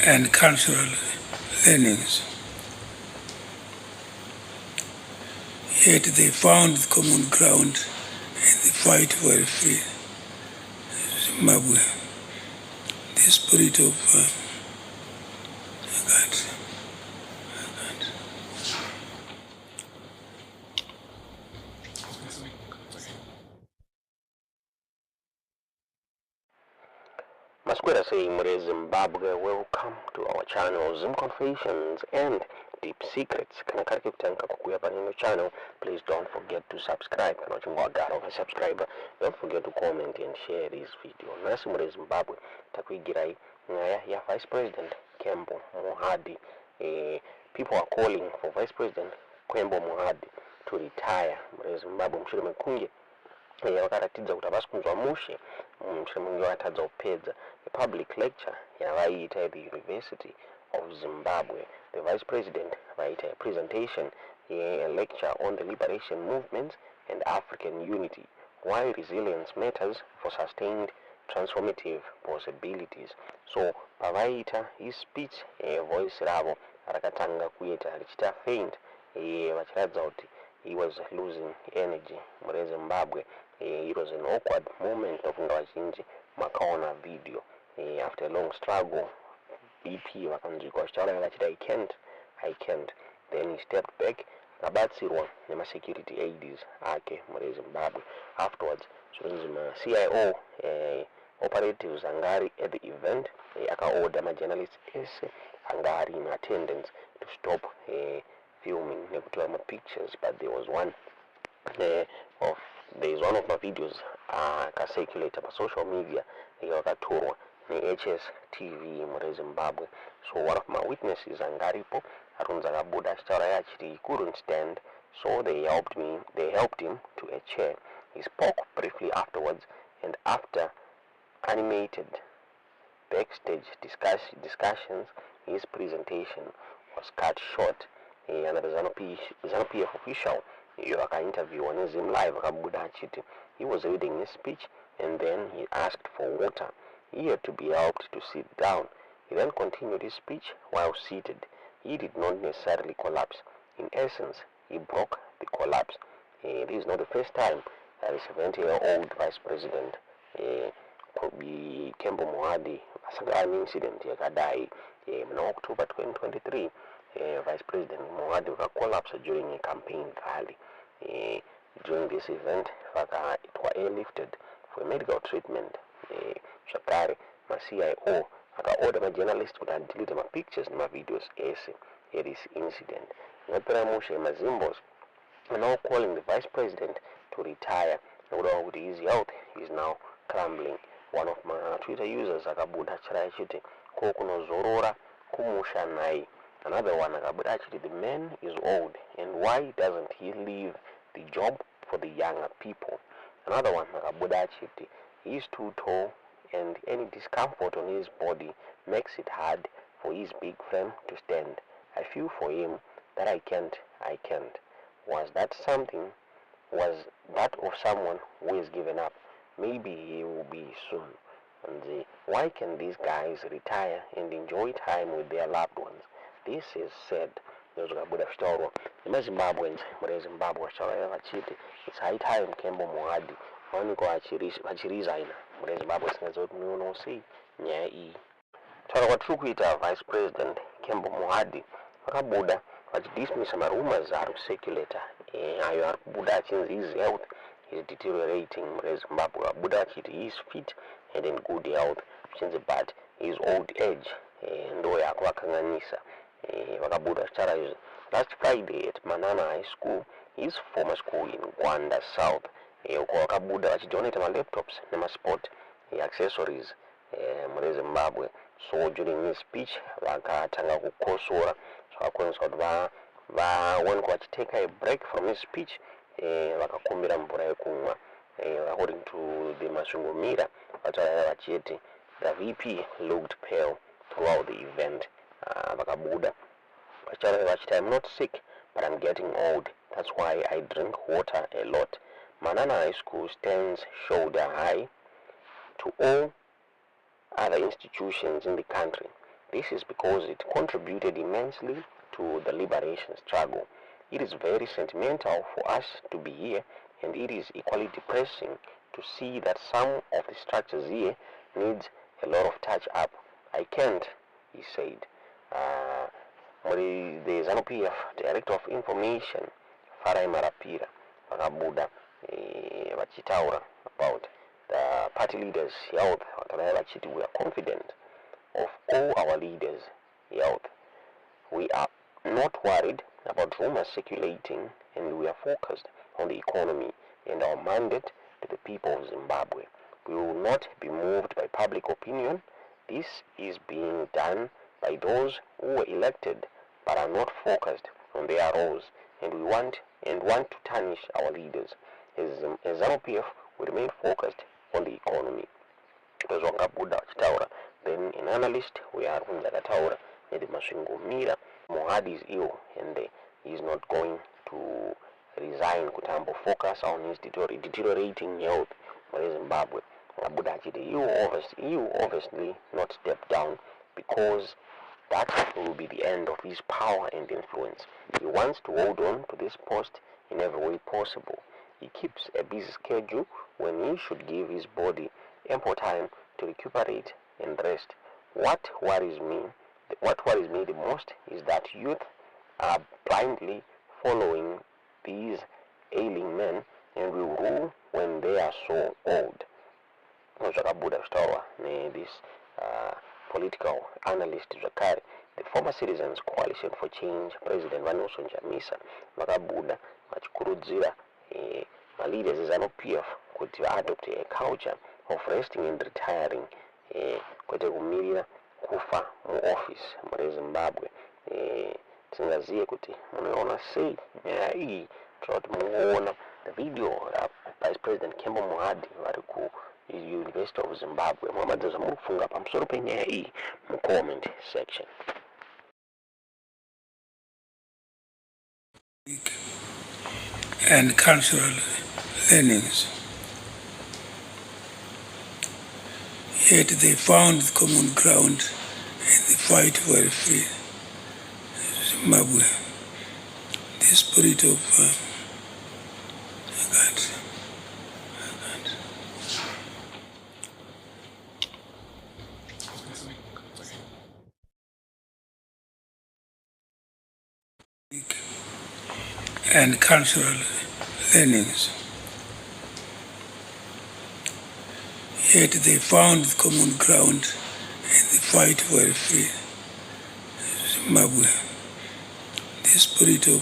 and cultural learnings. Yet they found common ground in the fight for a free Zimbabwe. The spirit of Masquera saying Zimbabwe, welcome to our channel, Zim Confessions and Deep Secrets. Kanakariki kutanka kukuya pa nino channel, please don't forget to subscribe. Kanachimwagara of a subscriber. Don't forget to comment and share this video. Nasi Zimbabwe, takuigirai ngaya ya Vice President Kembo Mohadi. People are calling for Vice President Kembo Mohadi to retire. Zimbabwe mshire mekunge vakaratidza kuti havasi kunzwa mushe mushure munge vatadza kupedza a public lecture yavaiita at the University of Zimbabwe. The Vice President vaita a presentation, a lecture on the liberation movements and African unity, why resilience matters for sustained transformative possibilities. So pavaita his speech, voice ravo rakatanga kuita richita faint, vachiratidza kuti he was losing energy muri Zimbabwe. It was an awkward moment of Ngawachinji makaona video. After a long struggle, BP vakanzwikwa achitaura vachiti I can't. Then he stepped back, akabatsirwa nema-security aides ake muri Zimbabwe. Afterwards, zvonzi ma-CIO operatives angari at the event akaorder ma-journalists ese angari in attendance to stop filming nekutora ma-pictures, but there was one of my videos circulated on social media yakatorwa ne-HSTV muri Zimbabwe. So one of my witnesses angaripo arunza akabuda achitaura achiti he couldn't stand, so they helped him to a chair. He spoke briefly afterwards, and after animated backstage discussions, his presentation was cut short. Another ZANU-PF official interview on Zim Live akabuda achiti he was reading his speech and then he asked for water. He had to be helped to sit down. He then continued his speech while seated. He did not necessarily collapse. In essence, he broke the collapse. This is not the first time that a 70-year-old Vice President Kembo Mohadi an incident yakadai in October 2023. Vice President Mohadi collapsed during a campaign rally. During this event, it was airlifted for medical treatment. Shakari, my CIO, ordered my journalists to delete my pictures and my videos at this incident. Naperamushe Mazimbos are now calling the Vice President to retire. With his health is now crumbling. One of my Twitter users akabuda chirachiti kokuno zorora kumusha nai. Another one akabuda chiti the man is old and why doesn't he leave the job for the younger people? Another one akabuda chiti he is too tall and any discomfort on his body makes it hard for his big frame to stand. I feel for him that I can't. Was that of someone who has given up? Maybe he will be soon. And why can these guys retire and enjoy time with their loved ones? This is said. Nekuda Kwekurwara. The Zimbabweans, muri Zimbabwe, it's high time Kembo Mohadi vaniko vachirizaina muri Zimbabwe singaziva kuti munonosei nyaya iyi. Taura kwatiri kuita Vice President Kembo Mohadi vakabuda vachidismisa marumors ari kucirculata ayo ari kubuda achinzi his health is deteriorating muri Zimbabwe. Vabuda vachiti he is fit and in good health, but his old age ndo yakuvakanganisa. Vakabuda vachitaura izvi. Last Friday at Manana High School, his former school in Gwanda South, uko vakabuda vachidonata ma-laptops nema-sport accessories muri Zimbabwe. So during his speech vakatanga kukosora zvakakonzeresa kuti vaonekwa vachiteka a break from his speech vakakumbira mvura yekumwa. According to the Masungomira vataura vachiti the VP looked pale throughout the event. Vakabuda vachiti I'm not sick but I'm getting old, that's why I drink water a lot. Manana High School stands shoulder high to all other institutions in the country. This is because it contributed immensely to the liberation struggle. It is very sentimental for us to be here, and it is equally depressing to see that some of the structures here needs a lot of touch-up. I can't, he said. The ZANU-PF Director of Information, Farai Marapira, Vakabuda, vachitaura about the party leaders' health. We are confident of all our leaders' health. We are not worried about rumors circulating, and we are focused on the economy and our mandate to the people of Zimbabwe. We will not be moved by public opinion. This is being done by those who were elected but are not focused on their roles, and want to tarnish our leaders. As ZANU-PF, we remain focused on the economy. Then an analyst, we are Zakataura, Mohadi is ill and he is not going to resign. Kutambo focus on his deteriorating health in Zimbabwe. You obviously not step down, because that will be the end of his power and influence. He wants to hold on to this post in every way possible. He keeps a busy schedule when he should give his body ample time to recuperate and rest. What worries me the most is that youth are blindly following these ailing men and will rule when they are so old. Nekuda Kwekurwara, this political analyst Zakari, the former Citizens Coalition for Change, President Vanelson Chamisa, Vakabuda, vachikurudzira leaders of ZANU-PF kuti adopt a culture of resting and retiring, kwete kumirira kufa mu office muri Zimbabwe. Tingaziye kuti munoona sei nyaya iyi, kuti munoona the video Vice President Kembo Mohadi vari ku University of Zimbabwe. Muhammad mufunga pamusoro penyaya iyi mu comment section. And cultural learnings. Yet they found common ground in the fight for a free Zimbabwe. The spirit of and cultural learnings. Yet they found common ground in the fight for a free Zimbabwe. The spirit of